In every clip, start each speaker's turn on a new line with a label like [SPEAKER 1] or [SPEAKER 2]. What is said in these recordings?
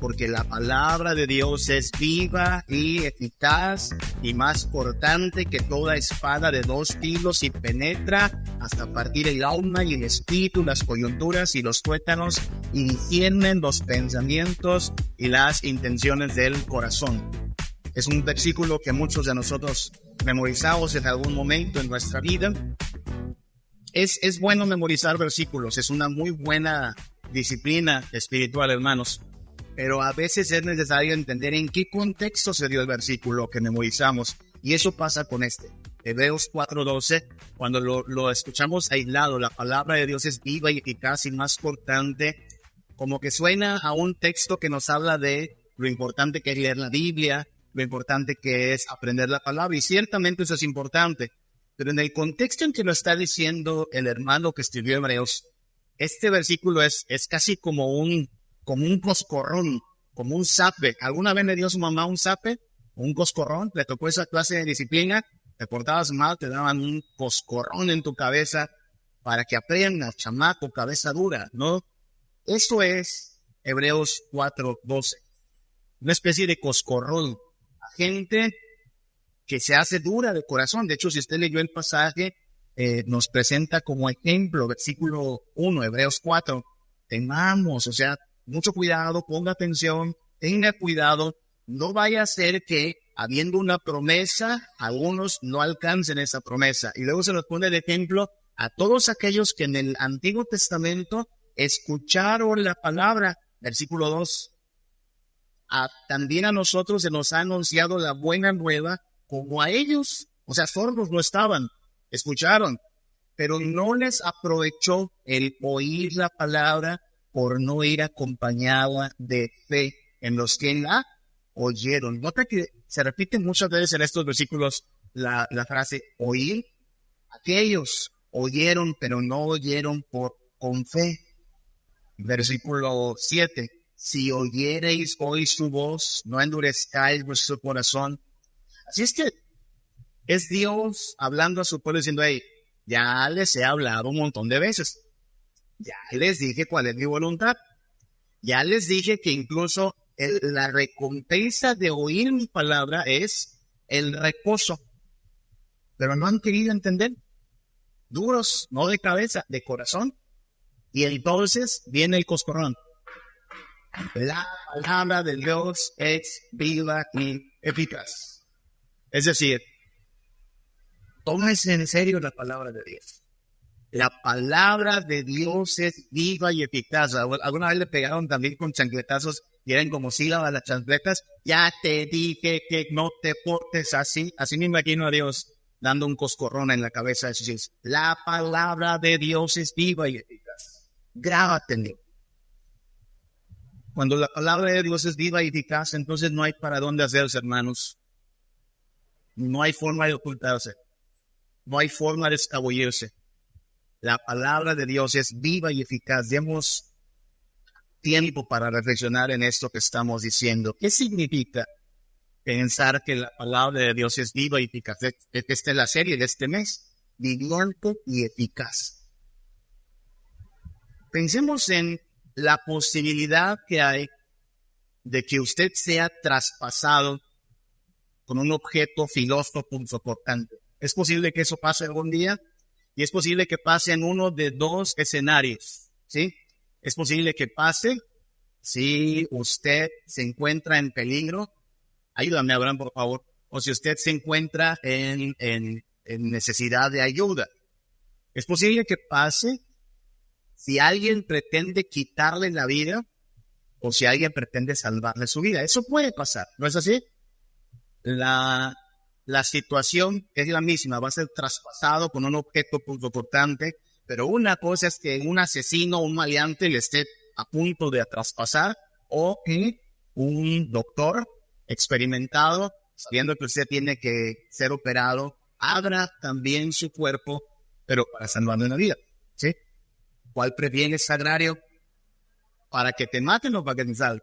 [SPEAKER 1] porque la palabra de Dios es viva y eficaz y más cortante que toda espada de 2 filos y penetra hasta partir el alma y el espíritu, las coyunturas y los tuétanos, y disciernen los pensamientos y las intenciones del corazón. Es un versículo que muchos de nosotros memorizamos en algún momento en nuestra vida. Es bueno memorizar versículos, es una muy buena disciplina espiritual, hermanos. Pero a veces es necesario entender en qué contexto se dio el versículo que memorizamos. Y eso pasa con este. Hebreos 4:12, cuando lo escuchamos aislado, la palabra de Dios es viva y eficaz y más cortante, como que suena a un texto que nos habla de lo importante que es leer la Biblia, lo importante que es aprender la palabra. Y ciertamente eso es importante. Pero en el contexto en que lo está diciendo el hermano que escribió Hebreos, este versículo es casi como un coscorrón, como un zape. ¿Alguna vez le dio a su mamá un zape? ¿Un coscorrón? ¿Le tocó esa clase de disciplina? Te portabas mal, te daban un coscorrón en tu cabeza para que aprendas, chamaco, cabeza dura, ¿no? Eso es Hebreos 4:12. Una especie de coscorrón. A gente que se hace dura de corazón. De hecho, si usted leyó el pasaje, nos presenta como ejemplo, versículo 1, Hebreos 4, temamos, o sea, mucho cuidado, ponga atención, tenga cuidado, no vaya a ser que, habiendo una promesa, algunos no alcancen esa promesa. Y luego se nos pone de ejemplo a todos aquellos que en el Antiguo Testamento escucharon la palabra, versículo 2. También a nosotros se nos ha anunciado la buena nueva, como a ellos, o sea, sordos no estaban, escucharon, pero no les aprovechó el oír la palabra por no ir acompañada de fe en los que la oyeron. Nota que se repite muchas veces en estos versículos la frase oír. Aquellos oyeron, pero no oyeron con fe. Versículo 7. Si oyereis hoy su voz, no endurezcáis vuestro corazón. Así es que es Dios hablando a su pueblo diciendo, hey, ya les he hablado un montón de veces. Ya les dije cuál es mi voluntad. Ya les dije que incluso la recompensa de oír mi palabra es el reposo. Pero no han querido entender. Duros, no de cabeza, de corazón. Y entonces viene el coscorrón. La palabra de Dios es viva y eficaz. Es decir, tómese en serio la palabra de Dios. La palabra de Dios es viva y eficaz. Alguna vez le pegaron también con chancletazos y eran como sílabas las chancletas. Ya te dije que no te portes así. Así me imagino a Dios dando un coscorrón en la cabeza de sus hijos. La palabra de Dios es viva y eficaz. Grábatelo. Cuando la palabra de Dios es viva y eficaz, entonces no hay para dónde hacerse, hermanos. No hay forma de ocultarse. No hay forma de escabullirse. La palabra de Dios es viva y eficaz. Demos tiempo para reflexionar en esto que estamos diciendo. ¿Qué significa pensar que la palabra de Dios es viva y eficaz? Esta es la serie de este mes. Viviente y eficaz. Pensemos en la posibilidad que hay de que usted sea traspasado con un objeto filoso punzocortante. Es posible que eso pase algún día y es posible que pase en uno de 2 escenarios, ¿sí? Es posible que pase si usted se encuentra en peligro. Ayúdame, Abraham, por favor. O si usted se encuentra en necesidad de ayuda. Es posible que pase si alguien pretende quitarle la vida o si alguien pretende salvarle su vida. Eso puede pasar, ¿no es así? La situación es la misma, va a ser traspasado con un objeto punzocortante, pero una cosa es que un asesino o un maleante le esté a punto de traspasar, o que un doctor experimentado, sabiendo que usted tiene que ser operado, abra también su cuerpo, pero para salvarle la vida, ¿sí? ¿Cuál previene, sagrario? ¿Para que te maten o para que te salven?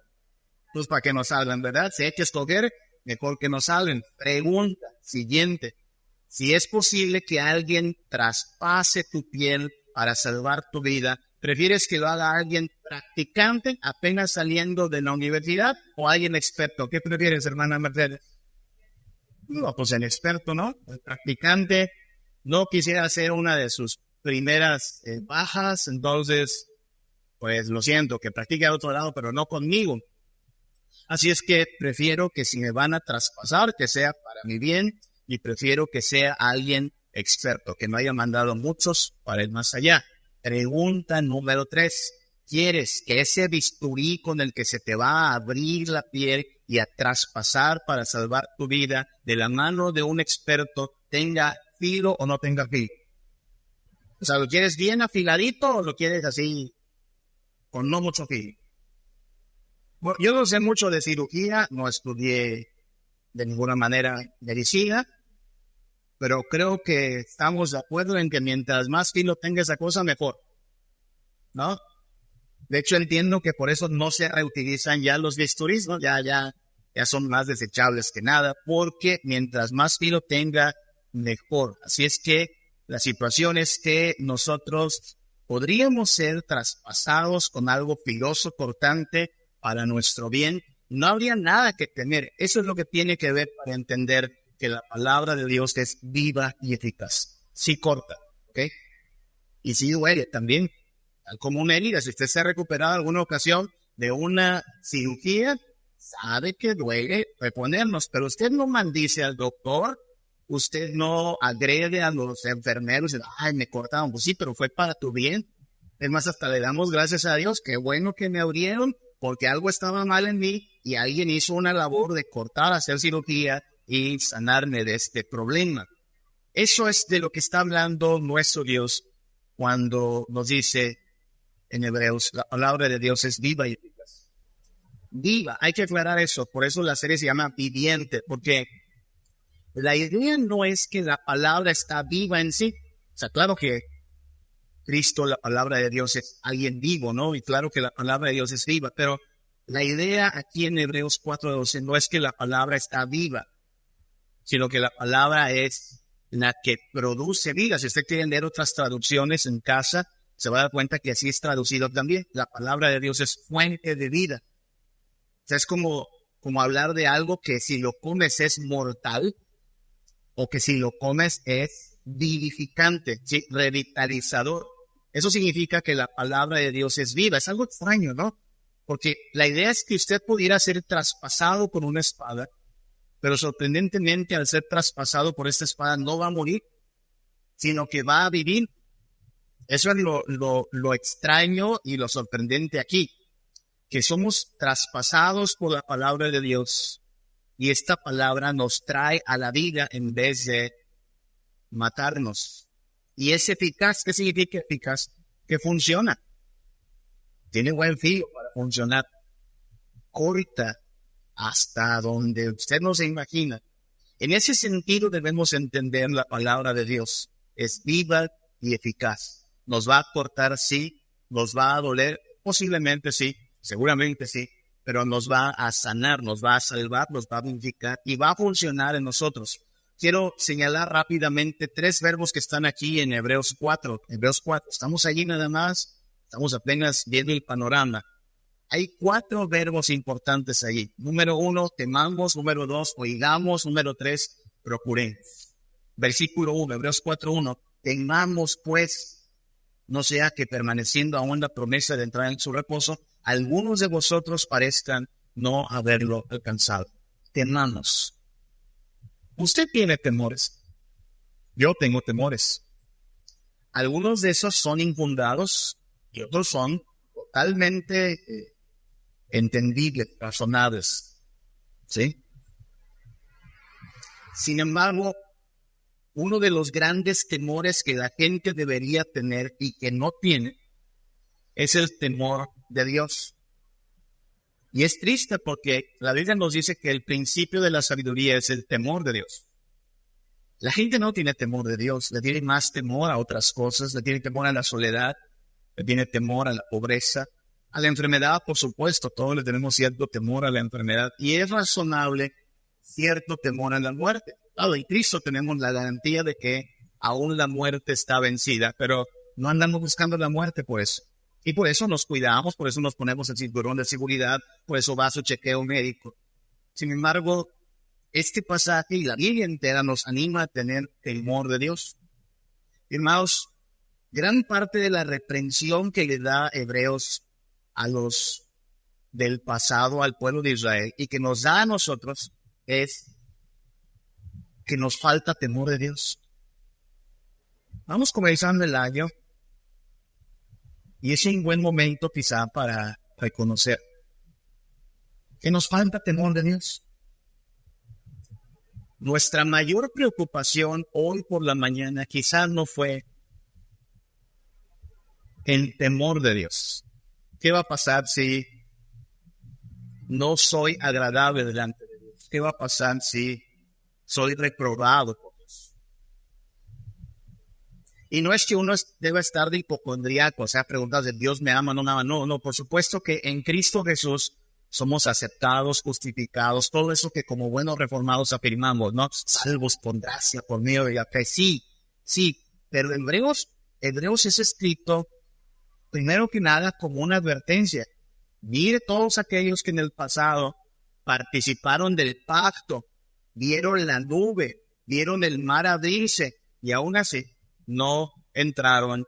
[SPEAKER 1] Pues para que nos salven, ¿verdad? Si hay que escoger, mejor que nos salven. Pregunta siguiente. Si es posible que alguien traspase tu piel para salvar tu vida, ¿prefieres que lo haga alguien practicante apenas saliendo de la universidad o alguien experto? ¿Qué prefieres, hermana Mercedes? No, pues el experto, ¿no? El practicante no quisiera ser una de sus primeras bajas, entonces, pues lo siento, que practique a otro lado, pero no conmigo. Así es que prefiero que si me van a traspasar, que sea para mi bien, y prefiero que sea alguien experto, que no haya mandado muchos para ir más allá. Pregunta número 3. ¿Quieres que ese bisturí con el que se te va a abrir la piel y a traspasar para salvar tu vida de la mano de un experto tenga filo o no tenga filo? O sea, ¿lo quieres bien afiladito o lo quieres así con no mucho filo? Bueno, yo no sé mucho de cirugía, no estudié de ninguna manera medicina, pero creo que estamos de acuerdo en que mientras más filo tenga esa cosa, mejor, ¿no? De hecho, entiendo que por eso no se reutilizan ya los bisturís, ¿no? Ya son más desechables que nada, porque mientras más filo tenga, mejor. Así es que la situación es que nosotros podríamos ser traspasados con algo filoso, cortante, para nuestro bien. No habría nada que temer. Eso es lo que tiene que ver para entender que la palabra de Dios es viva y eficaz. Sí corta, ¿ok? Y sí duele también. Como una herida, si usted se ha recuperado en alguna ocasión de una cirugía, sabe que duele reponernos, pero usted no maldice al doctor, usted no agrede a los enfermeros, ay, me cortaron, pues sí, pero fue para tu bien. Es más, hasta le damos gracias a Dios, qué bueno que me abrieron, porque algo estaba mal en mí y alguien hizo una labor de cortar, hacer cirugía y sanarme de este problema. Eso es de lo que está hablando nuestro Dios cuando nos dice en Hebreos, la palabra de Dios es viva y eficaz. Viva, hay que aclarar eso, por eso la serie se llama Viviente, porque la idea no es que la palabra está viva en sí. O sea, claro que Cristo, la palabra de Dios, es alguien vivo, ¿no? Y claro que la palabra de Dios es viva, pero la idea aquí en Hebreos 4:12 no es que la palabra está viva, sino que la palabra es la que produce vida. Si usted quiere leer otras traducciones en casa, se va a dar cuenta que así es traducido también. La palabra de Dios es fuente de vida. O sea, es como hablar de algo que si lo comes es mortal o que si lo comes es vivificante, ¿sí? Revitalizador. Eso significa que la palabra de Dios es viva. Es algo extraño, ¿no? Porque la idea es que usted pudiera ser traspasado con una espada, pero sorprendentemente al ser traspasado por esta espada no va a morir, sino que va a vivir. Eso es lo extraño y lo sorprendente aquí, que somos traspasados por la palabra de Dios y esta palabra nos trae a la vida en vez de matarnos. Y es eficaz. ¿Qué significa eficaz? Que funciona. Tiene buen filo para funcionar. Corta hasta donde usted no se imagina. En ese sentido debemos entender la palabra de Dios. Es viva y eficaz. Nos va a cortar, sí. Nos va a doler, posiblemente sí. Seguramente sí. Pero nos va a sanar, nos va a salvar, nos va a vivificar y va a funcionar en nosotros. Quiero señalar rápidamente 3 verbos que están aquí en Hebreos 4. Hebreos 4. Estamos allí nada más. Estamos apenas viendo el panorama. Hay 4 verbos importantes allí. Número 1, temamos. Número 2, oigamos. Número 3, procuremos. Versículo 1, Hebreos 4:1. Temamos pues, no sea que permaneciendo aún la promesa de entrar en su reposo, algunos de vosotros parezcan no haberlo alcanzado. Temamos. Usted tiene temores. Yo tengo temores. Algunos de esos son infundados y otros son totalmente entendibles, razonables. ¿Sí? Sin embargo, uno de los grandes temores que la gente debería tener y que no tiene es el temor de Dios. Y es triste porque la Biblia nos dice que el principio de la sabiduría es el temor de Dios. La gente no tiene temor de Dios, le tiene más temor a otras cosas, le tiene temor a la soledad, le tiene temor a la pobreza, a la enfermedad, por supuesto, todos le tenemos cierto temor a la enfermedad y es razonable cierto temor a la muerte. Claro, en Cristo tenemos la garantía de que aún la muerte está vencida, pero no andamos buscando la muerte por eso, Y por eso nos cuidamos, por eso nos ponemos el cinturón de seguridad, por eso va a su chequeo médico. Sin embargo, este pasaje y la Biblia entera nos anima a tener temor de Dios. Hermanos, gran parte de la reprensión que le da Hebreos a los del pasado, al pueblo de Israel, y que nos da a nosotros, es que nos falta temor de Dios. Vamos comenzando el año, y es un buen momento quizá para reconocer que nos falta temor de Dios. Nuestra mayor preocupación hoy por la mañana quizás no fue el temor de Dios. ¿Qué va a pasar si no soy agradable delante de Dios? ¿Qué va a pasar si soy reprobado por Dios? Y no es que uno deba estar de hipocondriaco, o sea, preguntas de Dios me ama, no me ama. No, por supuesto que en Cristo Jesús somos aceptados, justificados, todo eso que como buenos reformados afirmamos, ¿no? Salvos por gracia, por medio de la fe. Sí, pero Hebreos es escrito, primero que nada, como una advertencia. Mire todos aquellos que en el pasado participaron del pacto, vieron la nube, vieron el mar abrirse, y aún así no entraron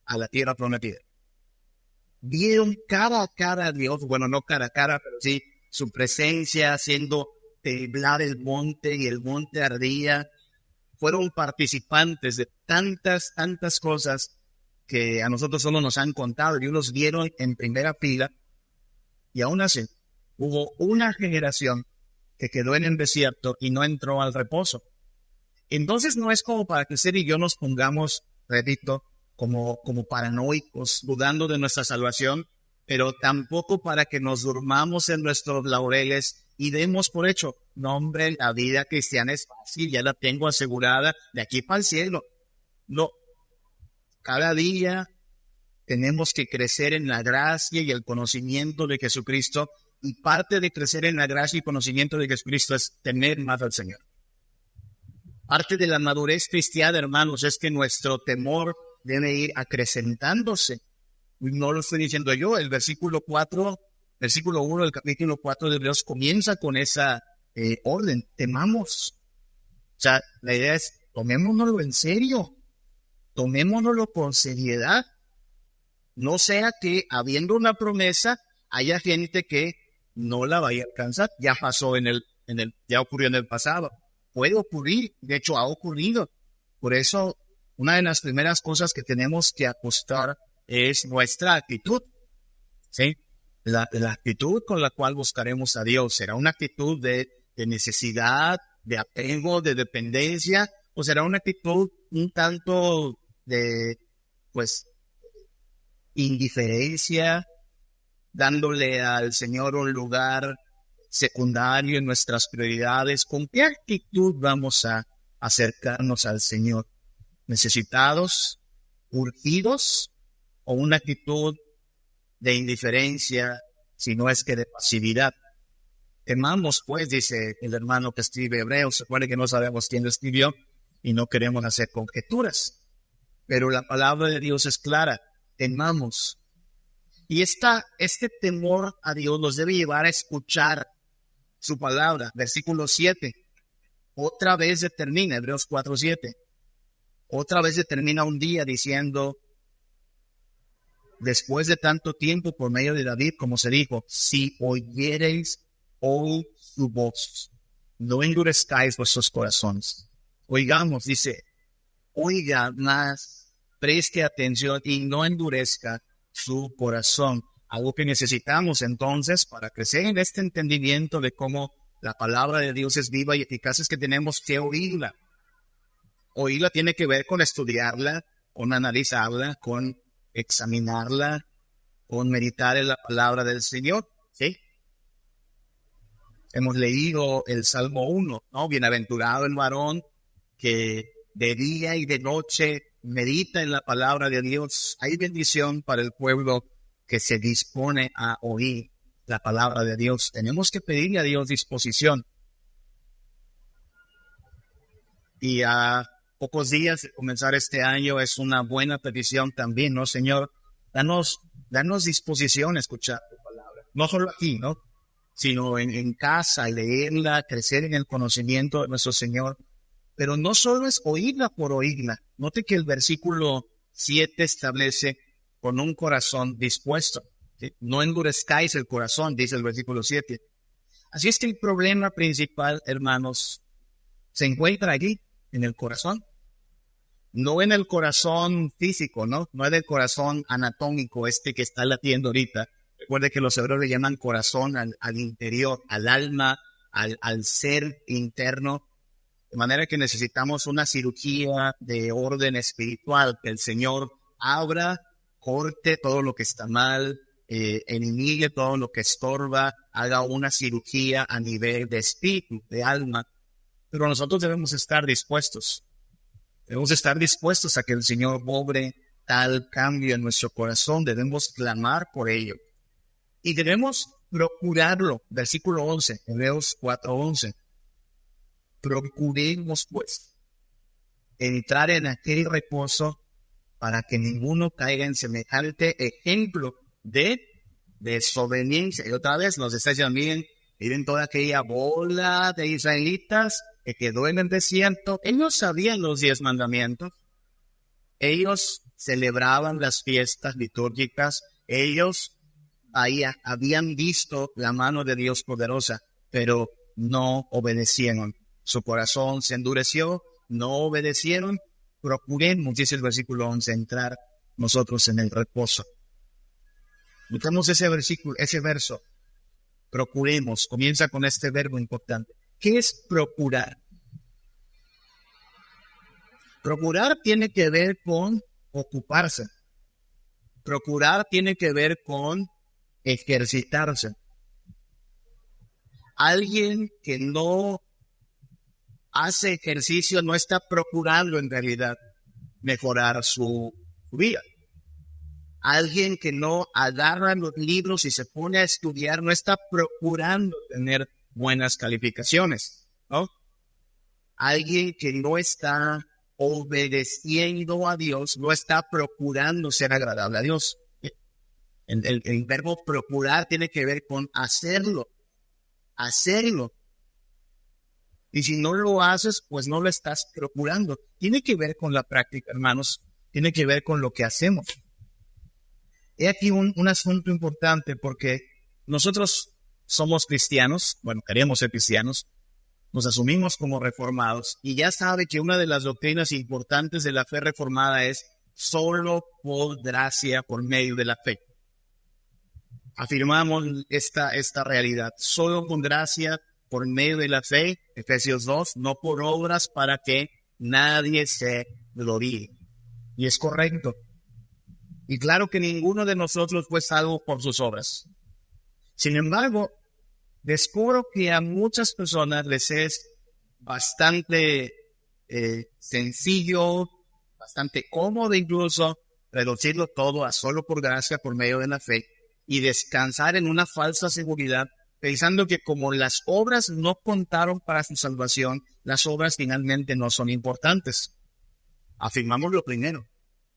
[SPEAKER 1] a la tierra prometida. Vieron cara a cara a Dios, bueno, no cara a cara, pero sí su presencia haciendo temblar el monte y el monte ardía. Fueron participantes de tantas cosas que a nosotros solo nos han contado y los vieron en primera fila. Y aún así, hubo una generación que quedó en el desierto y no entró al reposo. Entonces no es como para que usted y yo nos pongamos, repito, como paranoicos, dudando de nuestra salvación, pero tampoco para que nos durmamos en nuestros laureles y demos por hecho, no hombre, la vida cristiana es fácil, ya la tengo asegurada, de aquí para el cielo. No, cada día tenemos que crecer en la gracia y el conocimiento de Jesucristo, y parte de crecer en la gracia y conocimiento de Jesucristo es temer más al Señor. Parte de la madurez cristiana, hermanos, es que nuestro temor debe ir acrecentándose. No lo estoy diciendo yo, el versículo 1 del capítulo 4 de Hebreos comienza con esa orden, temamos. O sea, la idea es, tomémonoslo en serio, tomémonoslo con seriedad. No sea que, habiendo una promesa, haya gente que no la vaya a alcanzar. Ya pasó ya ocurrió en el pasado. Puede ocurrir, de hecho ha ocurrido. Por eso, una de las primeras cosas que tenemos que ajustar es nuestra actitud. ¿Sí? La actitud con la cual buscaremos a Dios. ¿Será una actitud de necesidad, de apego, de dependencia? ¿O será una actitud un tanto de, indiferencia, dándole al Señor un lugar secundario en nuestras prioridades? ¿Con qué actitud vamos a acercarnos al Señor? ¿Necesitados, urgidos, o una actitud de indiferencia, si no es que de pasividad? Temamos, pues, dice el hermano que escribe Hebreos. Se acuerda que no sabemos quién lo escribió y no queremos hacer conjeturas, pero la palabra de Dios es clara. Temamos. Y este temor a Dios nos debe llevar a escuchar su palabra. Versículo 7. Otra vez determina, Hebreos 4:7. Otra vez determina un día diciendo, después de tanto tiempo por medio de David, como se dijo, si oyereis hoy su voz, no endurezcáis vuestros corazones. Oigamos, dice, oiga más, preste atención y no endurezca su corazón. Algo que necesitamos entonces para crecer en este entendimiento de cómo la palabra de Dios es viva y eficaz es que tenemos que oírla. Oírla tiene que ver con estudiarla, con analizarla, con examinarla, con meditar en la palabra del Señor. ¿Sí? Hemos leído el Salmo 1, ¿no? Bienaventurado el varón que de día y de noche medita en la palabra de Dios. Hay bendición para el pueblo que se dispone a oír la palabra de Dios. Tenemos que pedirle a Dios disposición. Y a pocos días de comenzar este año es una buena petición también, ¿no, Señor? Danos Danos disposición a escuchar tu palabra. No solo aquí, ¿no? Sino en casa, leerla, crecer en el conocimiento de nuestro Señor. Pero no solo es oírla por oírla. Note que el versículo 7 establece con un corazón dispuesto. ¿Sí? No endurezcáis el corazón, dice el versículo 7. Así es que el problema principal, hermanos, se encuentra allí, en el corazón. No en el corazón físico, ¿no? No en el corazón anatómico que está latiendo ahorita. Recuerde que los hebreos le llaman corazón al interior, al alma, al ser interno. De manera que necesitamos una cirugía de orden espiritual, que el Señor abra, corte todo lo que está mal, elimine todo lo que estorba, haga una cirugía a nivel de espíritu, de alma. Pero nosotros debemos estar dispuestos. Debemos estar dispuestos a que el Señor obre tal cambio en nuestro corazón. Debemos clamar por ello. Y debemos procurarlo. Versículo 11, Hebreos 4:11. Procuremos, pues, entrar en aquel reposo para que ninguno caiga en semejante ejemplo de desobediencia. Y otra vez nos está diciendo, miren toda aquella bola de israelitas que quedó en el desierto. Ellos sabían los 10 mandamientos. Ellos celebraban las fiestas litúrgicas. Ellos habían visto la mano de Dios poderosa, pero no obedecieron. Su corazón se endureció, no obedecieron. Procuremos, dice el versículo 11, entrar nosotros en el reposo. Buscamos ese verso. Procuremos, comienza con este verbo importante. ¿Qué es procurar? Procurar tiene que ver con ocuparse. Procurar tiene que ver con ejercitarse. Alguien que no hace ejercicio no está procurando en realidad mejorar su vida. Alguien que no agarra los libros y se pone a estudiar no está procurando tener buenas calificaciones, ¿no? Alguien que no está obedeciendo a Dios no está procurando ser agradable a Dios. El verbo procurar tiene que ver con hacerlo. Y si no lo haces, pues no lo estás procurando. Tiene que ver con la práctica, hermanos. Tiene que ver con lo que hacemos. He aquí un asunto importante, porque nosotros somos cristianos, bueno, queremos ser cristianos, nos asumimos como reformados, y ya sabe que una de las doctrinas importantes de la fe reformada es solo por gracia, por medio de la fe. Afirmamos esta realidad, solo con gracia, por medio de la fe, Efesios 2, no por obras para que nadie se gloríe. Y es correcto. Y claro que ninguno de nosotros fue salvo por sus obras. Sin embargo, descubro que a muchas personas les es bastante sencillo, bastante cómodo incluso, reducirlo todo a solo por gracia, por medio de la fe, y descansar en una falsa seguridad, pensando que como las obras no contaron para su salvación, las obras finalmente no son importantes. Afirmamos lo primero.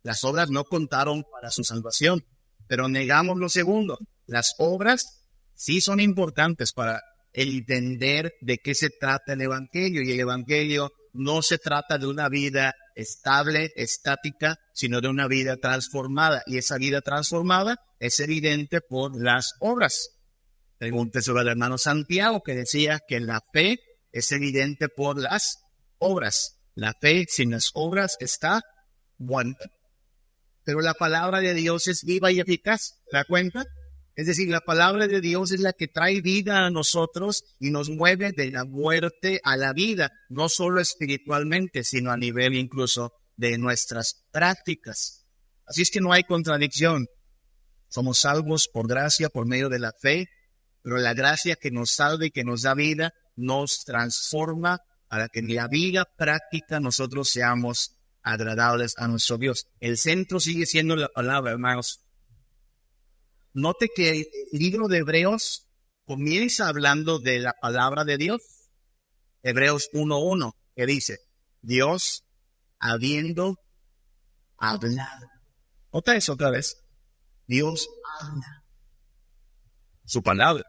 [SPEAKER 1] Las obras no contaron para su salvación, pero negamos lo segundo. Las obras sí son importantes para entender de qué se trata el Evangelio. Y el Evangelio no se trata de una vida estable, estática, sino de una vida transformada. Y esa vida transformada es evidente por las obras. Pregúntese al hermano Santiago, que decía que la fe es evidente por las obras. La fe sin las obras está muerta. Pero la palabra de Dios es viva y eficaz. ¿Se da cuenta? Es decir, la palabra de Dios es la que trae vida a nosotros y nos mueve de la muerte a la vida, no solo espiritualmente, sino a nivel incluso de nuestras prácticas. Así es que no hay contradicción. Somos salvos por gracia, por medio de la fe, pero la gracia que nos salva y que nos da vida nos transforma para que en la vida práctica nosotros seamos agradables a nuestro Dios. El centro sigue siendo la palabra, hermanos. Note que el libro de Hebreos comienza hablando de la palabra de Dios. Hebreos 1:1, que dice, Dios habiendo hablado. Nota eso otra vez. Dios habla su palabra.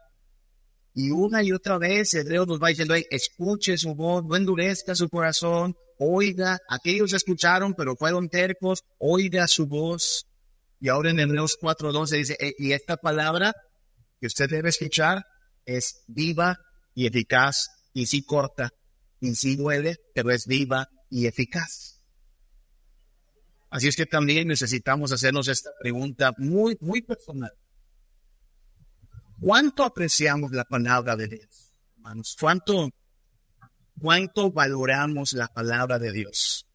[SPEAKER 1] Y una y otra vez Hebreos nos va diciendo, escuche su voz, no endurezca su corazón, oiga, aquellos escucharon pero fueron tercos, oiga su voz. Y ahora en Hebreos 4:12 dice, y esta palabra que usted debe escuchar es viva y eficaz, y sí corta, y sí duele, pero es viva y eficaz. Así es que también necesitamos hacernos esta pregunta muy, muy personal. ¿Cuánto apreciamos la palabra de Dios, hermanos? ¿Cuánto valoramos la palabra de Dios?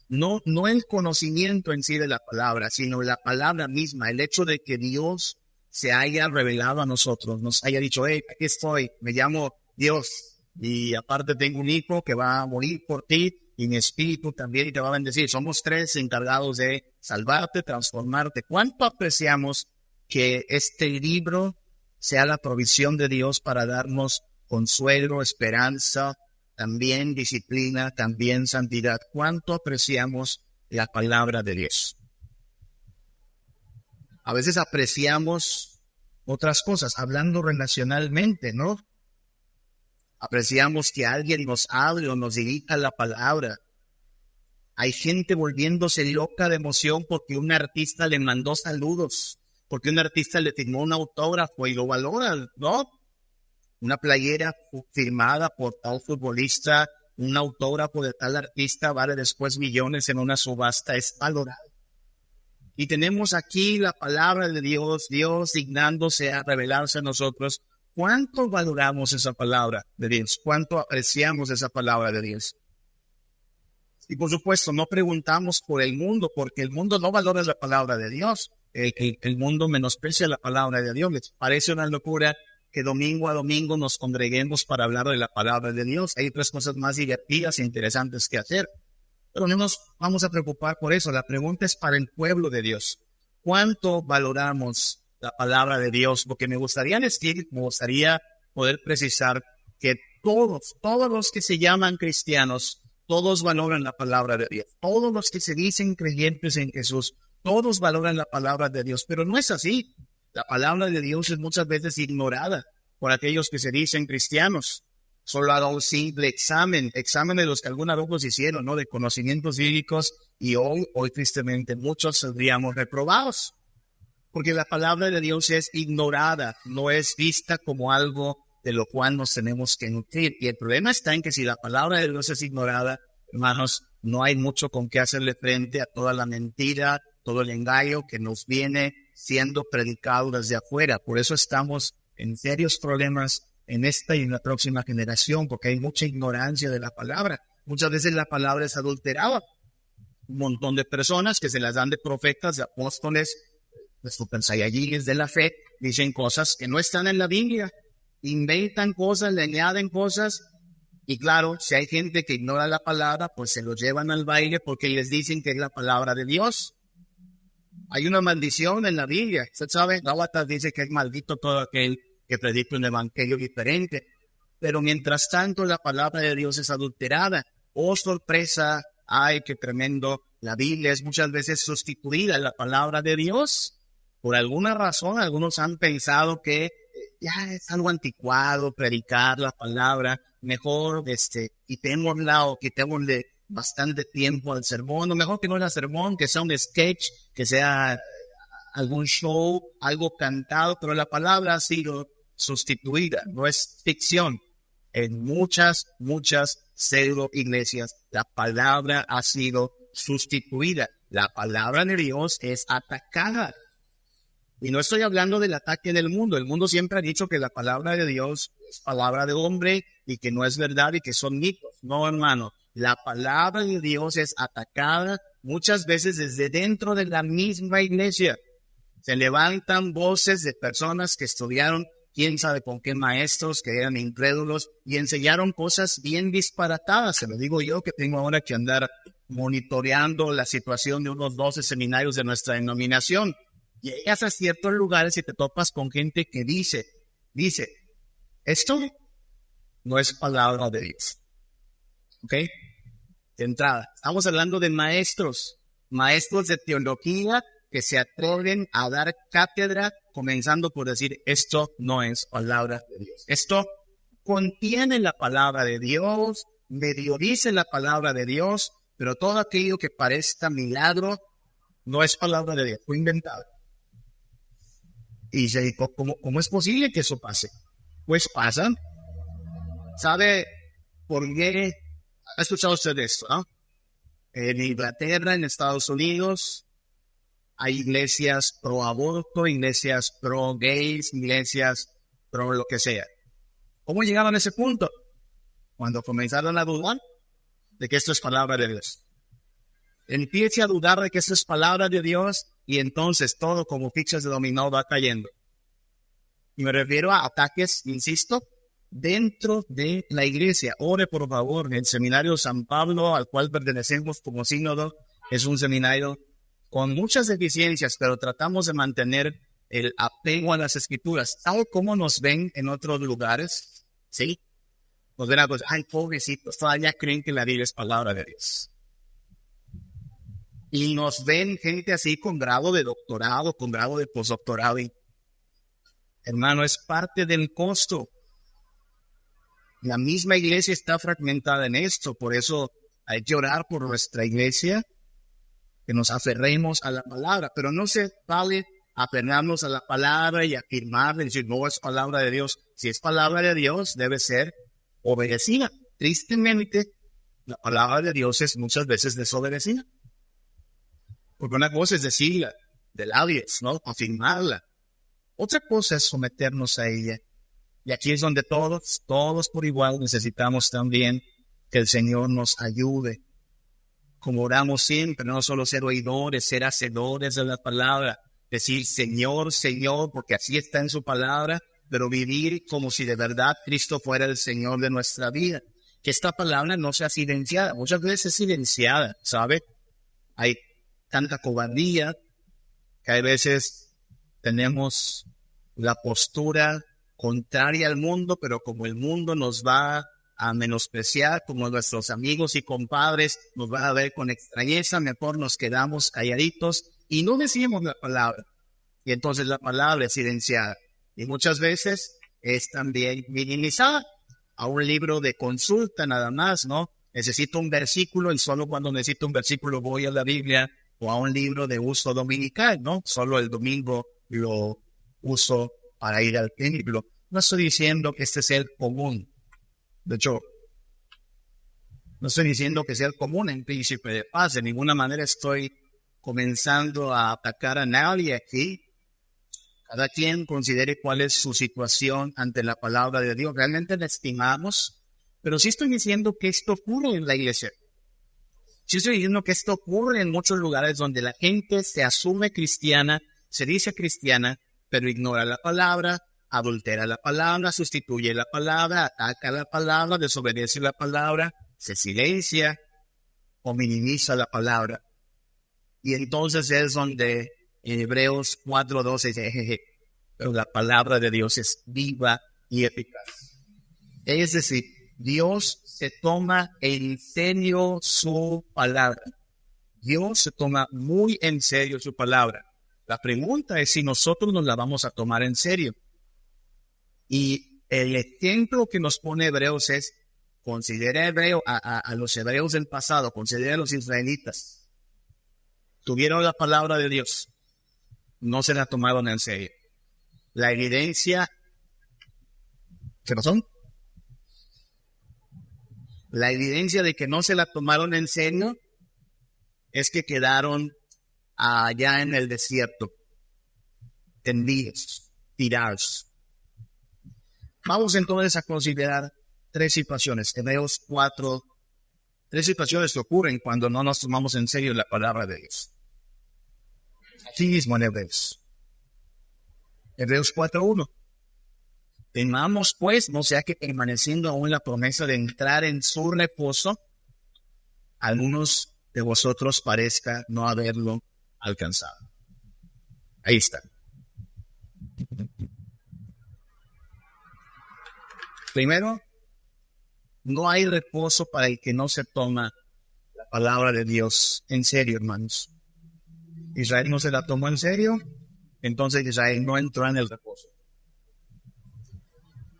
[SPEAKER 1] No el conocimiento en sí de la palabra, sino la palabra misma, el hecho de que Dios se haya revelado a nosotros, nos haya dicho, aquí estoy, me llamo Dios, y aparte tengo un hijo que va a morir por ti, y mi espíritu también y te va a bendecir. Somos tres encargados de salvarte, transformarte. ¿Cuánto apreciamos que este libro sea la provisión de Dios para darnos consuelo, esperanza, también disciplina, también santidad? ¿Cuánto apreciamos la palabra de Dios? A veces apreciamos otras cosas, hablando relacionalmente, ¿no? Apreciamos que alguien nos hable o nos dirija la palabra. Hay gente volviéndose loca de emoción porque un artista le mandó saludos, porque un artista le firmó un autógrafo y lo valora, ¿no? Una playera firmada por tal futbolista, un autógrafo de tal artista vale después millones en una subasta, es valorado. Y tenemos aquí la palabra de Dios, Dios dignándose a revelarse a nosotros. ¿Cuánto valoramos esa palabra de Dios? ¿Cuánto apreciamos esa palabra de Dios? Y por supuesto, no preguntamos por el mundo, porque el mundo no valora la palabra de Dios. El mundo menosprecia la palabra de Dios. Les parece una locura que domingo a domingo nos congreguemos para hablar de la palabra de Dios. Hay otras cosas más divertidas e interesantes que hacer. Pero no nos vamos a preocupar por eso. La pregunta es para el pueblo de Dios. ¿Cuánto valoramos la palabra de Dios? Porque me gustaría poder precisar que todos los que se llaman cristianos, todos valoran la palabra de Dios. Todos los que se dicen creyentes en Jesús, todos valoran la palabra de Dios. Pero no es así. La palabra de Dios es muchas veces ignorada por aquellos que se dicen cristianos. Solo haga un simple examen de los que alguna vez nos hicieron, ¿no? De conocimientos bíblicos, y hoy tristemente muchos saldríamos reprobados. Porque la palabra de Dios es ignorada, no es vista como algo de lo cual nos tenemos que nutrir. Y el problema está en que si la palabra de Dios es ignorada, hermanos, no hay mucho con qué hacerle frente a toda la mentira, todo el engaño que nos viene siendo predicado desde afuera. Por eso estamos en serios problemas en esta y en la próxima generación, porque hay mucha ignorancia de la palabra. Muchas veces la palabra es adulterada. Un montón de personas que se las dan de profetas, de apóstoles, de super saiyajines de la fe, dicen cosas que no están en la Biblia, inventan cosas, le añaden cosas, y claro, si hay gente que ignora la palabra, pues se lo llevan al baile porque les dicen que es la palabra de Dios. Hay una maldición en la Biblia. Usted sabe, Gálatas dice que es maldito todo aquel que predica un evangelio diferente. Pero mientras tanto, la palabra de Dios es adulterada. Oh, sorpresa, ay, qué tremendo. La Biblia es muchas veces sustituida en la palabra de Dios. Por alguna razón, algunos han pensado que ya es algo anticuado predicar la palabra. Mejor quitémosla o quitémosle bastante tiempo al sermón, o mejor que no era sermón, que sea un sketch, que sea algún show, algo cantado, pero la palabra ha sido sustituida, no es ficción. En muchas pseudo iglesias, la palabra ha sido sustituida. La palabra de Dios es atacada. Y no estoy hablando del ataque del mundo. El mundo siempre ha dicho que la palabra de Dios es palabra de hombre y que no es verdad y que son mitos. No, hermano. La palabra de Dios es atacada muchas veces desde dentro de la misma iglesia. Se levantan voces de personas que estudiaron, quién sabe con qué maestros, que eran incrédulos, y enseñaron cosas bien disparatadas. Se lo digo yo, que tengo ahora que andar monitoreando la situación de unos 12 seminarios de nuestra denominación. Llegas a ciertos lugares y te topas con gente que dice, esto no es palabra de Dios. ¿Ok? De entrada, estamos hablando de maestros de teología que se atreven a dar cátedra, comenzando por decir, esto no es palabra de Dios. Esto contiene la palabra de Dios, medio dice la palabra de Dios, pero todo aquello que parezca milagro no es palabra de Dios, fue inventado. Y dice, ¿cómo es posible que eso pase? Pues pasa. ¿Sabe por qué? ¿Ha escuchado usted esto, no? En Inglaterra, en Estados Unidos, hay iglesias pro aborto, iglesias pro gays, iglesias pro lo que sea. ¿Cómo llegaron a ese punto? Cuando comenzaron a dudar de que esto es palabra de Dios. Empiece a dudar de que esto es palabra de Dios y entonces todo como fichas de dominó va cayendo. Y me refiero a ataques, insisto, dentro de la iglesia. Ore por favor, el seminario San Pablo al cual pertenecemos como sínodo es un seminario con muchas deficiencias, pero tratamos de mantener el apego a las escrituras, tal como nos ven en otros lugares, ¿sí? Nos ven a pues, ay, pobrecitos, todavía creen que la Biblia es palabra de Dios. Y nos ven gente así con grado de doctorado, con grado de postdoctorado. Y, hermano, es parte del costo. La misma iglesia está fragmentada en esto, por eso hay que orar por nuestra iglesia, que nos aferremos a la palabra, pero no se vale aferrarnos a la palabra y afirmar y decir, no es palabra de Dios. Si es palabra de Dios, debe ser obedecida. Tristemente, la palabra de Dios es muchas veces desobedecida. Porque una cosa es decirla de labios, ¿no? Afirmarla. Otra cosa es someternos a ella. Y aquí es donde todos por igual necesitamos también que el Señor nos ayude. Como oramos siempre, no solo ser oidores, ser hacedores de la palabra. Decir Señor, Señor, porque así está en su palabra, pero vivir como si de verdad Cristo fuera el Señor de nuestra vida. Que esta palabra no sea silenciada. Muchas veces es silenciada, ¿sabe? Hay tanta cobardía que a veces tenemos la postura contraria al mundo, pero como el mundo nos va a menospreciar, como nuestros amigos y compadres nos van a ver con extrañeza, mejor nos quedamos calladitos y no decimos la palabra. Y entonces la palabra es silenciada. Y muchas veces es también minimizada a un libro de consulta nada más, ¿no? Necesito un versículo y solo cuando necesito un versículo voy a la Biblia, o a un libro de uso dominical, ¿no? Solo el domingo lo uso para ir al templo. No estoy diciendo que este sea el común. De hecho, no estoy diciendo que sea el común en Príncipe de Paz. De ninguna manera estoy comenzando a atacar a nadie aquí. Cada quien considere cuál es su situación ante la palabra de Dios. Realmente la estimamos, pero sí estoy diciendo que esto ocurre en la iglesia. Sí estoy diciendo que esto ocurre en muchos lugares donde la gente se asume cristiana, se dice cristiana, pero ignora la palabra, adultera la palabra, sustituye la palabra, ataca la palabra, desobedece la palabra, se silencia o minimiza la palabra. Y entonces es donde en Hebreos 4:12 dice, jeje, pero la palabra de Dios es viva y eficaz. Es decir, Dios se toma en serio su palabra. Dios se toma muy en serio su palabra. La pregunta es si nosotros nos la vamos a tomar en serio. Y el ejemplo que nos pone Hebreos es, considera a los hebreos del pasado, considera a los israelitas. Tuvieron la palabra de Dios, no se la tomaron en serio. La evidencia, ¿qué razón? La evidencia de que no se la tomaron en serio es que quedaron allá en el desierto, tendidos, tirados. Vamos entonces a considerar tres situaciones. Hebreos 4, tres situaciones que ocurren cuando no nos tomamos en serio la palabra de Dios. Aquí mismo en Hebreos 4:1. Temamos pues, no sea que permaneciendo aún la promesa de entrar en su reposo, algunos de vosotros parezca no haberlo alcanzado. Ahí está. Primero, no hay reposo para el que no se toma la palabra de Dios en serio, hermanos. Y Israel no se la tomó en serio, entonces Israel no entró en el reposo.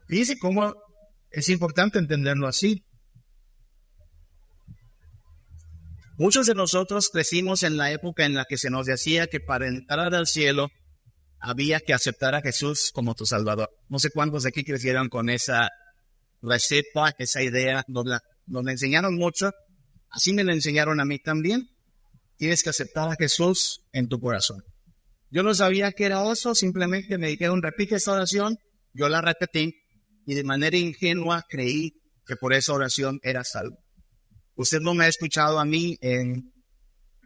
[SPEAKER 1] Fíjense cómo es importante entenderlo así. Muchos de nosotros crecimos en la época en la que se nos decía que para entrar al cielo había que aceptar a Jesús como tu Salvador. No sé cuántos de aquí crecieron con esa receta, esa idea, nos la enseñaron mucho. Así me la enseñaron a mí también. Tienes que aceptar a Jesús en tu corazón. Yo no sabía qué era eso, simplemente me dijeron, repite esta oración. Yo la repetí y de manera ingenua creí que por esa oración era salvo. Usted no me ha escuchado a mí en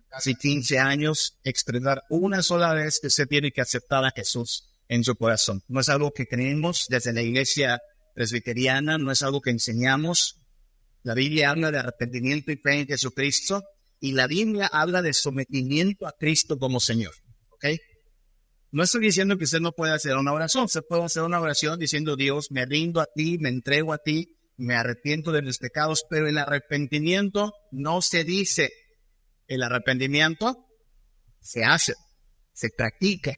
[SPEAKER 1] casi 15 años expresar una sola vez que usted tiene que aceptar a Jesús en su corazón. No es algo que creemos desde la iglesia presbiteriana, no es algo que enseñamos. La Biblia habla de arrepentimiento y fe en Jesucristo, y la Biblia habla de sometimiento a Cristo como Señor. ¿Ok? No estoy diciendo que usted no pueda hacer una oración. Usted puede hacer una oración diciendo, Dios, me rindo a ti, me entrego a ti, me arrepiento de mis pecados, pero el arrepentimiento no se dice. El arrepentimiento se hace, se practica.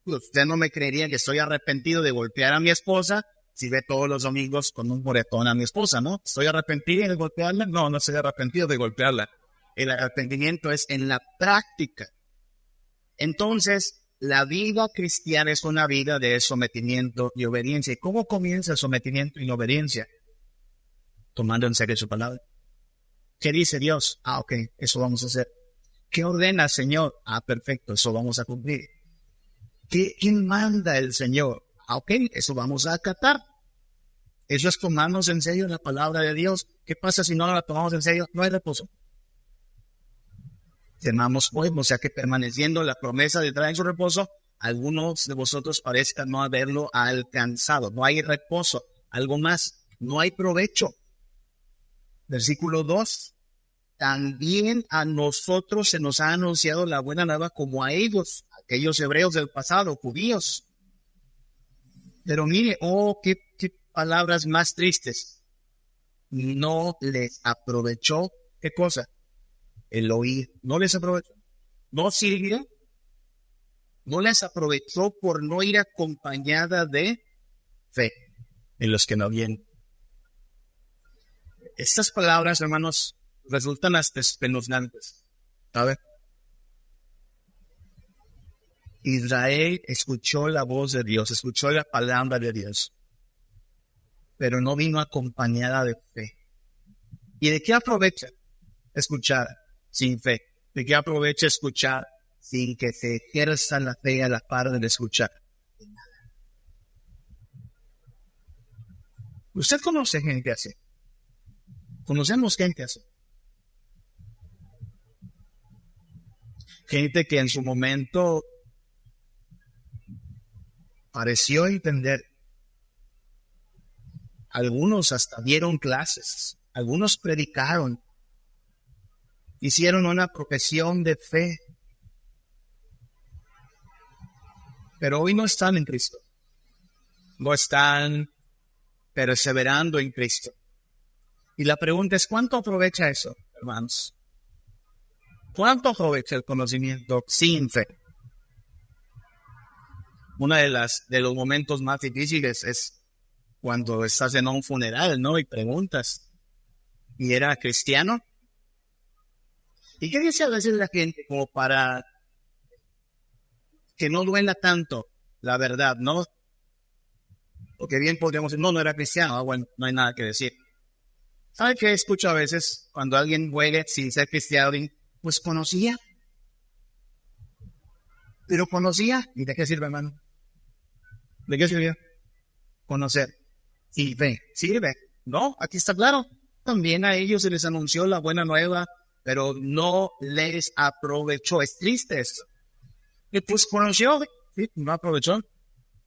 [SPEAKER 1] Usted no me creería que estoy arrepentido de golpear a mi esposa si ve todos los domingos con un moretón a mi esposa, ¿no? ¿Estoy arrepentido de golpearla? No, no estoy arrepentido de golpearla. El arrepentimiento es en la práctica. Entonces, la vida cristiana es una vida de sometimiento y obediencia. ¿Y cómo comienza el sometimiento y la obediencia? Tomando en serio su palabra. ¿Qué dice Dios? Ok, eso vamos a hacer. ¿Qué ordena el Señor? Perfecto, eso vamos a cumplir. ¿Quién manda el Señor? Ok, eso vamos a acatar. Eso es tomarnos en serio la palabra de Dios. ¿Qué pasa si no la tomamos en serio? No hay reposo. Temamos hoy, o sea que permaneciendo la promesa de traer su reposo, algunos de vosotros parezcan no haberlo alcanzado. No hay reposo. Algo más, no hay provecho. Versículo 2. También a nosotros se nos ha anunciado la buena nueva como a ellos, aquellos hebreos del pasado, judíos. Pero mire, qué palabras más tristes. No les aprovechó, ¿qué cosa? El oír. No les aprovechó. No sirvió. No les aprovechó por no ir acompañada de fe en los que no vienen. Estas palabras, hermanos, resultan hasta espeluznantes. ¿Sabe? Israel escuchó la voz de Dios, escuchó la palabra de Dios, pero no vino acompañada de fe. ¿Y de qué aprovecha escuchar sin fe? ¿De qué aprovecha escuchar sin que se ejerza la fe a la par de escuchar? De nada. ¿Usted conoce gente así? Conocemos gente así. Gente que en su momento pareció entender. Algunos hasta dieron clases, algunos predicaron, hicieron una profesión de fe, pero hoy no están en Cristo, no están perseverando en Cristo. Y la pregunta es, ¿cuánto aprovecha eso, hermanos? ¿Cuánto aprovecha el conocimiento sin fe? Uno de los momentos más difíciles es cuando estás en un funeral, ¿no? Y preguntas, ¿y era cristiano? ¿Y qué dice a veces la gente como para que no duela tanto la verdad, ¿no? Porque bien podríamos decir, no era cristiano. Bueno, no hay nada que decir. ¿Sabe qué escucho a veces cuando alguien muere sin ser cristiano? Pues conocía. Pero conocía. ¿Y de qué sirve, hermano? ¿De qué sirve? Conocer. Y fe. ¿Sirve? No, aquí está claro. También a ellos se les anunció la buena nueva, pero no les aprovechó. Es triste eso. Y pues conoció, sí, no aprovechó.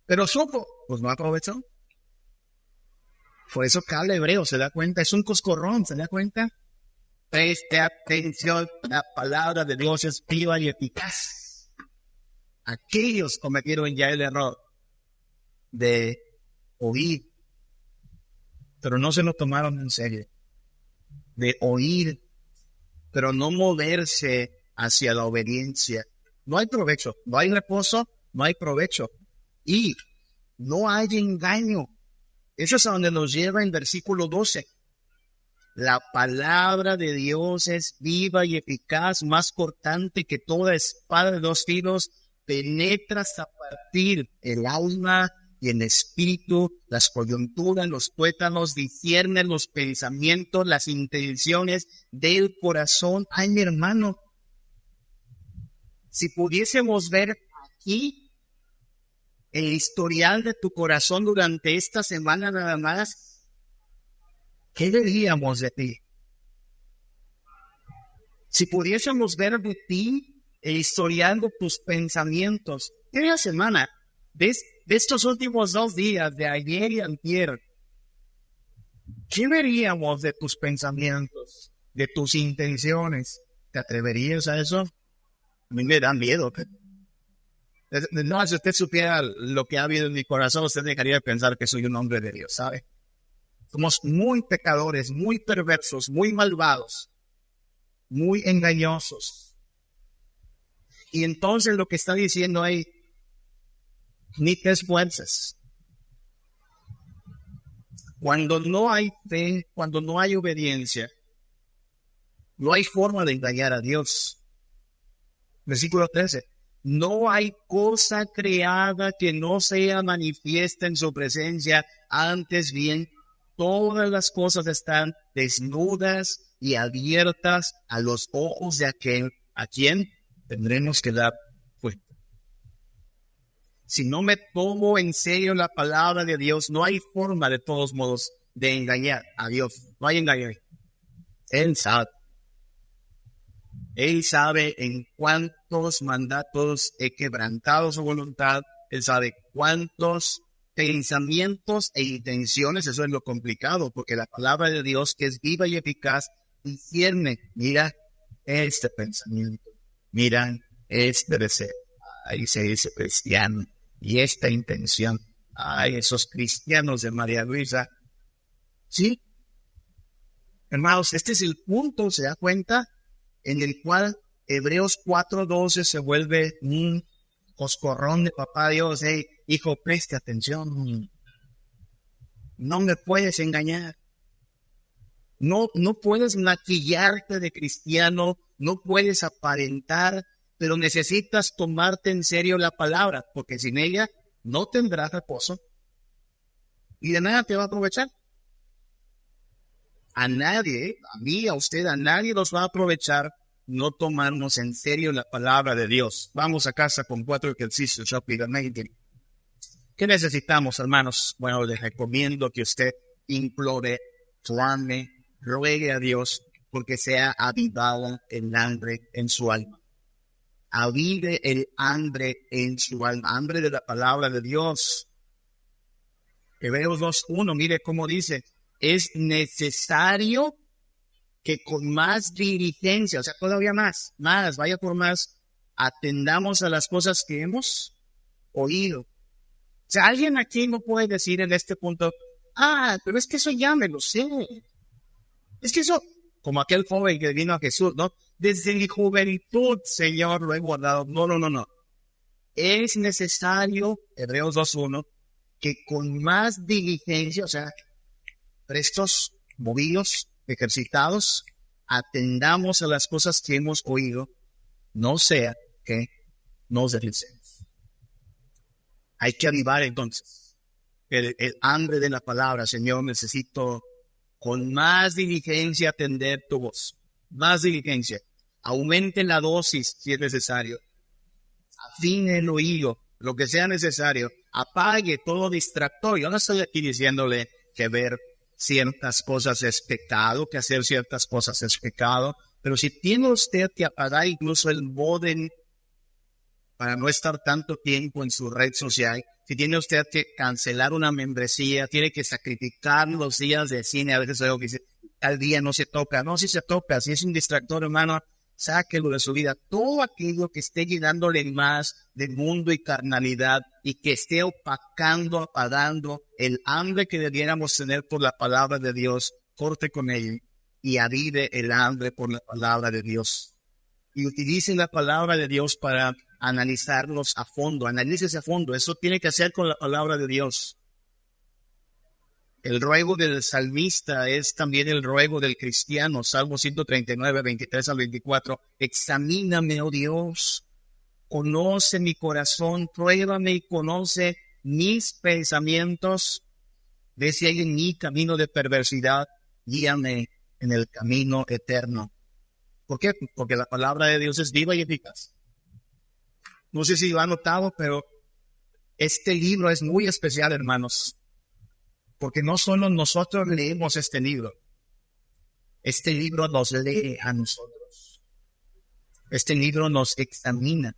[SPEAKER 1] Pero supo, pues no aprovechó. Por eso que habla hebreo, ¿se da cuenta? Es un coscorrón, ¿se da cuenta? Preste atención, la palabra de Dios es viva y eficaz. Aquellos cometieron ya el error de oír, pero no se lo tomaron en serio. De oír, pero no moverse hacia la obediencia. no hay provecho. No hay reposo, no hay provecho. Y no hay engaño. Eso es a donde nos lleva en versículo 12. La palabra de Dios es viva y eficaz, más cortante que toda espada de dos filos, penetra hasta partir el alma y el espíritu, las coyunturas, los tuétanos, discierne los pensamientos, las intenciones del corazón. Ay, mi hermano, si pudiésemos ver aquí el historial de tu corazón durante esta semana nada más, ¿qué diríamos de ti? Si pudiésemos ver de ti el historial de tus pensamientos, ¿qué la semana? De estos últimos 2 días, de ayer y antier, ¿qué veríamos de tus pensamientos, de tus intenciones? ¿Te atreverías a eso? A mí me da miedo. No, si usted supiera lo que ha habido en mi corazón, usted dejaría de pensar que soy un hombre de Dios, ¿sabe? Somos muy pecadores, muy perversos, muy malvados, muy engañosos. Y entonces lo que está diciendo ahí, ni te esfuerces. Cuando no hay fe, cuando no hay obediencia, no hay forma de engañar a Dios. Versículo 13. No hay cosa creada que no sea manifiesta en su presencia, antes bien, todas las cosas están desnudas y abiertas a los ojos de aquel a quien tendremos que dar cuenta. Si no me tomo en serio la palabra de Dios, no hay forma de todos modos de engañar a Dios. No hay engaño. Él sabe. Él sabe en cuántos mandatos he quebrantado su voluntad. Él sabe cuántos pensamientos e intenciones. Eso es lo complicado, porque la palabra de Dios, que es viva y eficaz, discierne. Mira este pensamiento. Mira este deseo. Ahí se dice cristiano. Y esta intención. Ay, esos cristianos de María Luisa. ¿Sí? Hermanos, este es el punto, ¿se da cuenta? En el cual Hebreos 4:12 se vuelve un coscorrón de papá Dios. Hey, hijo, preste atención. No me puedes engañar. No puedes maquillarte de cristiano, no puedes aparentar, pero necesitas tomarte en serio la palabra, porque sin ella no tendrás reposo y de nada te va a aprovechar. A nadie, a mí, a usted, a nadie nos va a aprovechar no tomarnos en serio la palabra de Dios. Vamos a casa con 4 ejercicios rápidamente. ¿Qué necesitamos, hermanos? Bueno, les recomiendo que usted implore, clame, ruegue a Dios porque sea avivado el hambre en su alma. Avive el hambre en su alma, hambre de la palabra de Dios. Hebreos 2:1, mire cómo dice, es necesario que con más diligencia, o sea, todavía más, vaya por más, atendamos a las cosas que hemos oído. O sea, alguien aquí no puede decir en este punto, pero es que eso ya me lo sé. Es que eso, como aquel joven que vino a Jesús, ¿no? Desde mi juventud, Señor, lo he guardado. No. Es necesario, Hebreos 2:1, que con más diligencia, o sea, prestos, movidos, ejercitados, atendamos a las cosas que hemos oído, no sea que nos deslicemos. Hay que avivar entonces el hambre de la palabra. Señor, necesito con más diligencia atender tu voz, más diligencia. Aumente la dosis si es necesario. Afine el oído, lo que sea necesario. Apague todo distractor. Yo no estoy aquí diciéndole que ver ciertas cosas es pecado, que hacer ciertas cosas es pecado, pero si tiene usted que apagar incluso el modem para no estar tanto tiempo en su red social, si tiene usted que cancelar una membresía, tiene que sacrificar los días de cine, a veces algo que dice, al día no se toca, no, si se toca, si es un distractor, hermano, sáquelo de su vida. Todo aquello que esté llenándole más de mundo y carnalidad y que esté opacando, apagando el hambre que debiéramos tener por la palabra de Dios, corte con él y avive el hambre por la palabra de Dios. Y utilice la palabra de Dios para analizarlos a fondo, aналícese a fondo. Eso tiene que hacer con la palabra de Dios. El ruego del salmista es también el ruego del cristiano. Salmo 139, 23 al 24. Examíname, oh Dios, conoce mi corazón, pruébame y conoce mis pensamientos. Ve si hay en mí camino de perversidad, guíame en el camino eterno. ¿Por qué? Porque la palabra de Dios es viva y eficaz. No sé si lo han notado, pero este libro es muy especial, hermanos, porque no solo nosotros leemos este libro nos lee a nosotros. Este libro nos examina.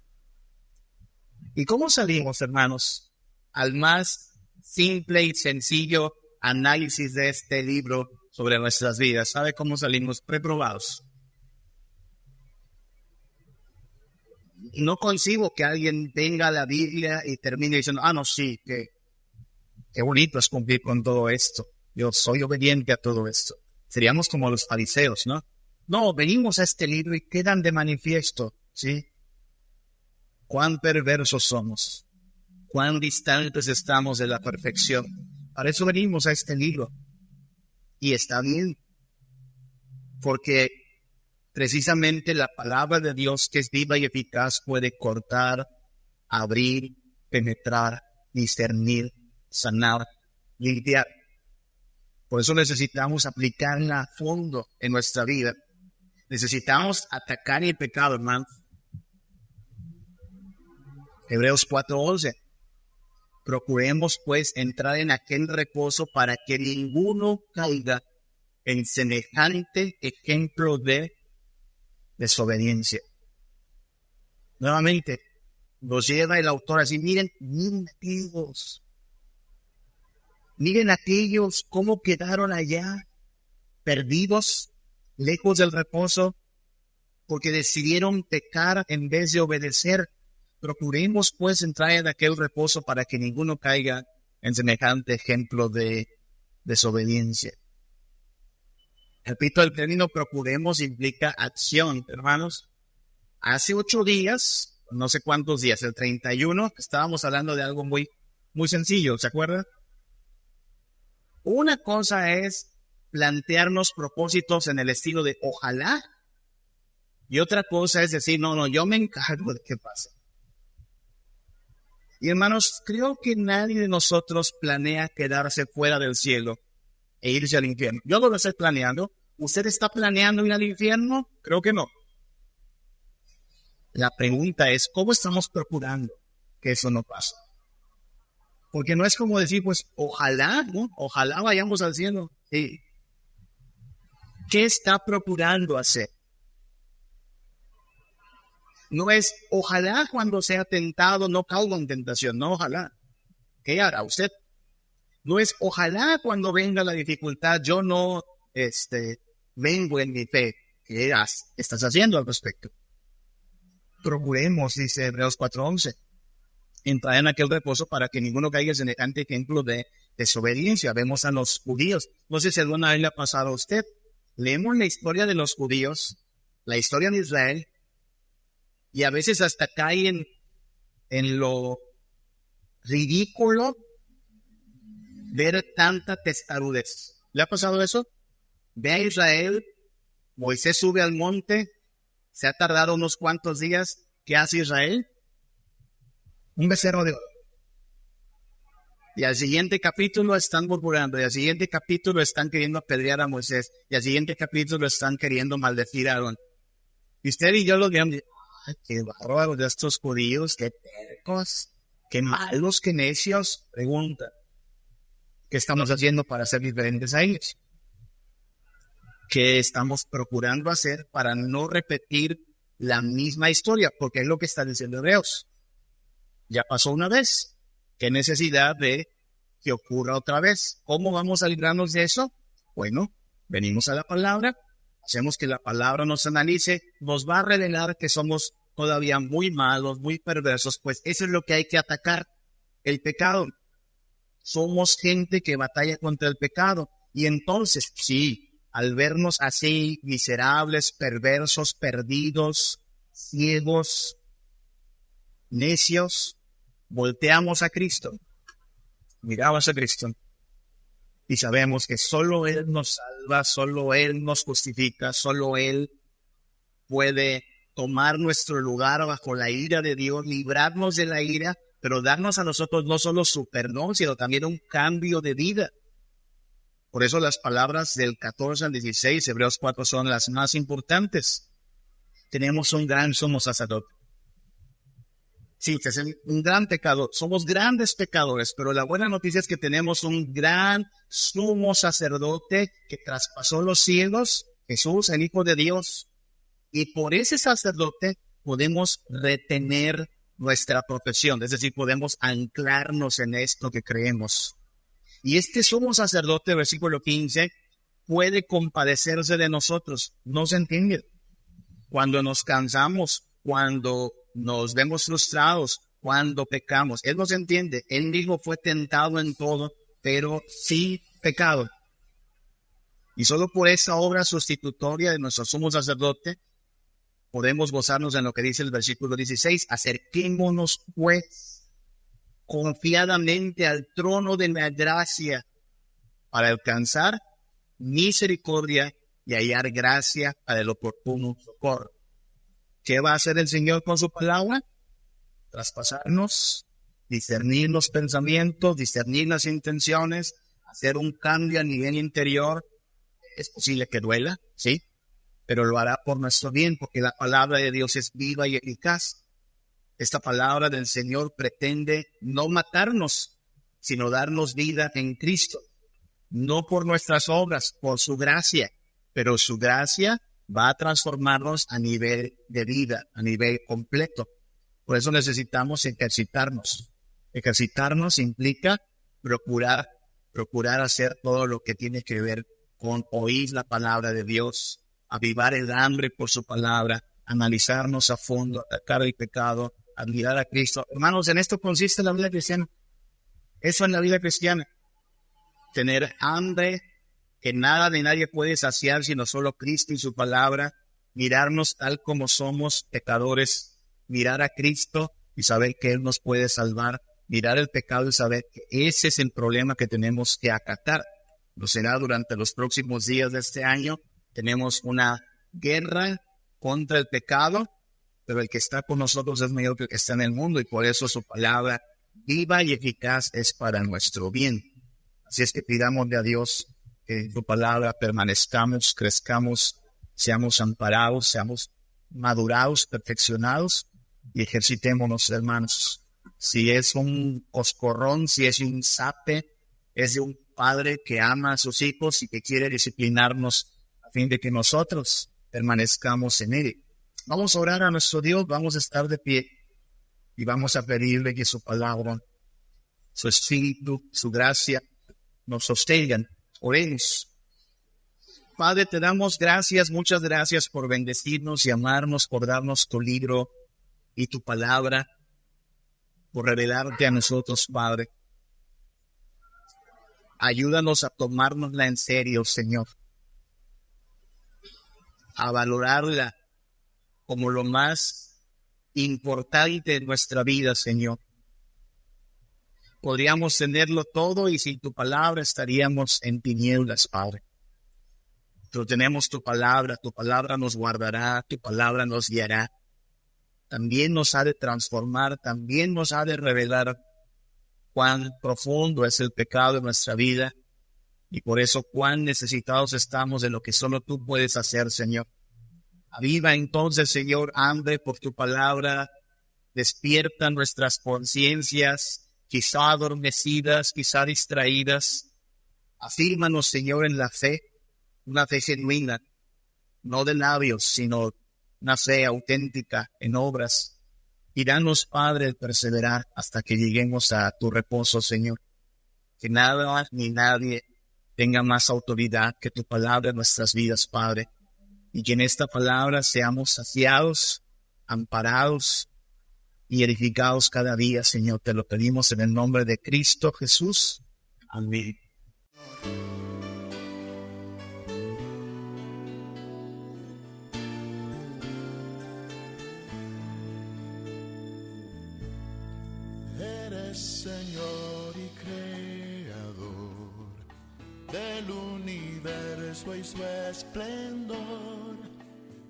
[SPEAKER 1] ¿Y cómo salimos, hermanos, al más simple y sencillo análisis de este libro sobre nuestras vidas? ¿Sabe cómo salimos? Reprobados. No concibo que alguien venga a la Biblia y termine diciendo, no, sí, qué bonito es cumplir con todo esto. Yo soy obediente a todo esto. Seríamos como los fariseos, ¿no? No, venimos a este libro y quedan de manifiesto, ¿sí? Cuán perversos somos. Cuán distantes estamos de la perfección. Para eso venimos a este libro. Y está bien. Porque precisamente la palabra de Dios, que es viva y eficaz, puede cortar, abrir, penetrar, discernir, sanar, limpiar. Por eso necesitamos aplicarla a fondo en nuestra vida. Necesitamos atacar el pecado, hermano. Hebreos 4:11. Procuremos, pues, entrar en aquel reposo para que ninguno caiga en semejante ejemplo de desobediencia. Nuevamente, nos lleva el autor así, miren aquellos cómo quedaron allá, perdidos, lejos del reposo, porque decidieron pecar en vez de obedecer. Procuremos pues entrar en aquel reposo para que ninguno caiga en semejante ejemplo de desobediencia. Repito, el término procuremos implica acción, hermanos. Hace 8 días, no sé cuántos días, el 31, estábamos hablando de algo muy, muy sencillo, ¿se acuerdan? Una cosa es plantearnos propósitos en el estilo de ojalá, y otra cosa es decir, no, yo me encargo de que pase. Y hermanos, creo que nadie de nosotros planea quedarse fuera del cielo e irse al infierno. Yo lo estoy planeando. ¿Usted está planeando ir al infierno? Creo que no. La pregunta es, ¿cómo estamos procurando que eso no pase? Porque no es como decir, pues, ojalá, ¿no? Ojalá vayamos al cielo. Sí. ¿Qué está procurando hacer? No es, ojalá cuando sea tentado no caiga en tentación. No, ojalá. ¿Qué hará usted? No es, ojalá cuando venga la dificultad yo no vengo en mi fe. ¿Qué estás haciendo al respecto? Procuremos, dice Hebreos 4:11, entrar en aquel reposo para que ninguno caiga en semejante ejemplo de desobediencia. Vemos a los judíos. No sé si alguna vez le ha pasado a usted. Leemos la historia de los judíos, la historia de Israel, y a veces hasta caen en lo ridículo ver tanta testarudez. ¿Le ha pasado eso? Ve a Israel, Moisés sube al monte, se ha tardado unos cuantos días. ¿Qué hace Israel? Un becerro de oro. Y al siguiente capítulo están murmurando, y al siguiente capítulo están queriendo apedrear a Moisés, y al siguiente capítulo están queriendo maldecir a Aarón. Y usted y yo lo vemos, ¡ay, qué bárbaros de estos judíos, qué tercos, qué malos, qué necios! Pregunta, ¿qué estamos haciendo para ser diferentes a ellos? ¿Qué estamos procurando hacer para no repetir la misma historia? Porque es lo que está diciendo Hebreos. Ya pasó una vez. ¿Qué necesidad de que ocurra otra vez? ¿Cómo vamos a librarnos de eso? Bueno, venimos a la palabra, hacemos que la palabra nos analice, nos va a revelar que somos todavía muy malos, muy perversos, pues eso es lo que hay que atacar, el pecado. Somos gente que batalla contra el pecado. Y entonces, sí, al vernos así, miserables, perversos, perdidos, ciegos, necios, volteamos a Cristo, miramos a Cristo y sabemos que solo Él nos salva, solo Él nos justifica, solo Él puede tomar nuestro lugar bajo la ira de Dios, librarnos de la ira, pero darnos a nosotros no solo su perdón, sino también un cambio de vida. Por eso las palabras del 14 al 16, Hebreos 4, son las más importantes. Tenemos un gran sumo sacerdote. Sí, es un gran pecador. Somos grandes pecadores, pero la buena noticia es que tenemos un gran sumo sacerdote que traspasó los cielos, Jesús, el Hijo de Dios. Y por ese sacerdote podemos retener nuestra profesión, es decir, podemos anclarnos en esto que creemos. Y este sumo sacerdote, versículo 15, puede compadecerse de nosotros. ¿No se entiende? Cuando nos cansamos, cuando nos vemos frustrados, cuando pecamos. Él nos entiende. Él mismo fue tentado en todo, pero sí pecado. Y solo por esa obra sustitutoria de nuestro sumo sacerdote, podemos gozarnos en lo que dice el versículo 16. Acerquémonos, pues, confiadamente al trono de la gracia para alcanzar misericordia y hallar gracia para el oportuno socorro. ¿Qué va a hacer el Señor con su palabra? Traspasarnos, discernir los pensamientos, discernir las intenciones, hacer un cambio a nivel interior. Es posible que duela, sí, pero lo hará por nuestro bien, porque la palabra de Dios es viva y eficaz. Esta palabra del Señor pretende no matarnos, sino darnos vida en Cristo. No por nuestras obras, por su gracia, pero su gracia va a transformarnos a nivel de vida, a nivel completo. Por eso necesitamos ejercitarnos. Ejercitarnos implica procurar hacer todo lo que tiene que ver con oír la palabra de Dios, avivar el hambre por su palabra, analizarnos a fondo, atacar el pecado, admirar a Cristo. Hermanos, en esto consiste la vida cristiana. Eso es la vida cristiana. Tener hambre que nada ni nadie puede saciar sino solo Cristo y su palabra, mirarnos tal como somos pecadores, mirar a Cristo y saber que Él nos puede salvar, mirar el pecado y saber que ese es el problema que tenemos que acatar. Lo será durante los próximos días de este año. Tenemos una guerra contra el pecado, pero el que está con nosotros es mayor que el que está en el mundo y por eso su palabra viva y eficaz es para nuestro bien. Así es que pidámosle a Dios que en su palabra permanezcamos, crezcamos, seamos amparados, seamos madurados, perfeccionados y ejercitémonos, hermanos. Si es un coscorrón, si es un zape, es de un padre que ama a sus hijos y que quiere disciplinarnos a fin de que nosotros permanezcamos en él. Vamos a orar a nuestro Dios, vamos a estar de pie y vamos a pedirle que su palabra, su espíritu, su gracia nos sostengan. Oremos. Padre, te damos gracias, muchas gracias por bendecirnos y amarnos, por darnos tu libro y tu palabra, por revelarte a nosotros, Padre. Ayúdanos a tomárnosla en serio, Señor, a valorarla como lo más importante en nuestra vida, Señor. Podríamos tenerlo todo y sin tu palabra estaríamos en tinieblas, Padre. Pero tenemos tu palabra nos guardará, tu palabra nos guiará. También nos ha de transformar, también nos ha de revelar cuán profundo es el pecado en nuestra vida y por eso cuán necesitados estamos de lo que solo tú puedes hacer, Señor. Aviva entonces, Señor, hambre por tu palabra, despierta nuestras conciencias, quizá adormecidas, quizá distraídas. Afírmanos, Señor, en la fe, una fe genuina, no de labios, sino una fe auténtica en obras. Y danos, Padre, el perseverar hasta que lleguemos a tu reposo, Señor. Que nada ni nadie tenga más autoridad que tu palabra en nuestras vidas, Padre. Y que en esta palabra seamos saciados, amparados y edificados cada día, Señor. Te lo pedimos en el nombre de Cristo Jesús. Amén.
[SPEAKER 2] Eres Señor y Creador del universo y su esplendor.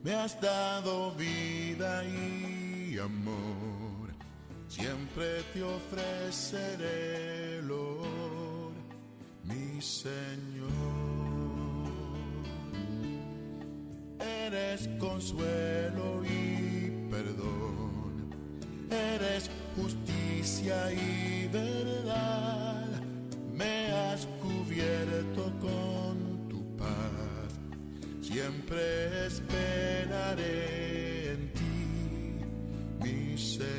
[SPEAKER 2] Me has dado vida y amor, siempre te ofreceré el honor, mi Señor. Eres consuelo y perdón, eres justicia y verdad, me has cubierto con tu paz, siempre esperaré en ti, mi Señor.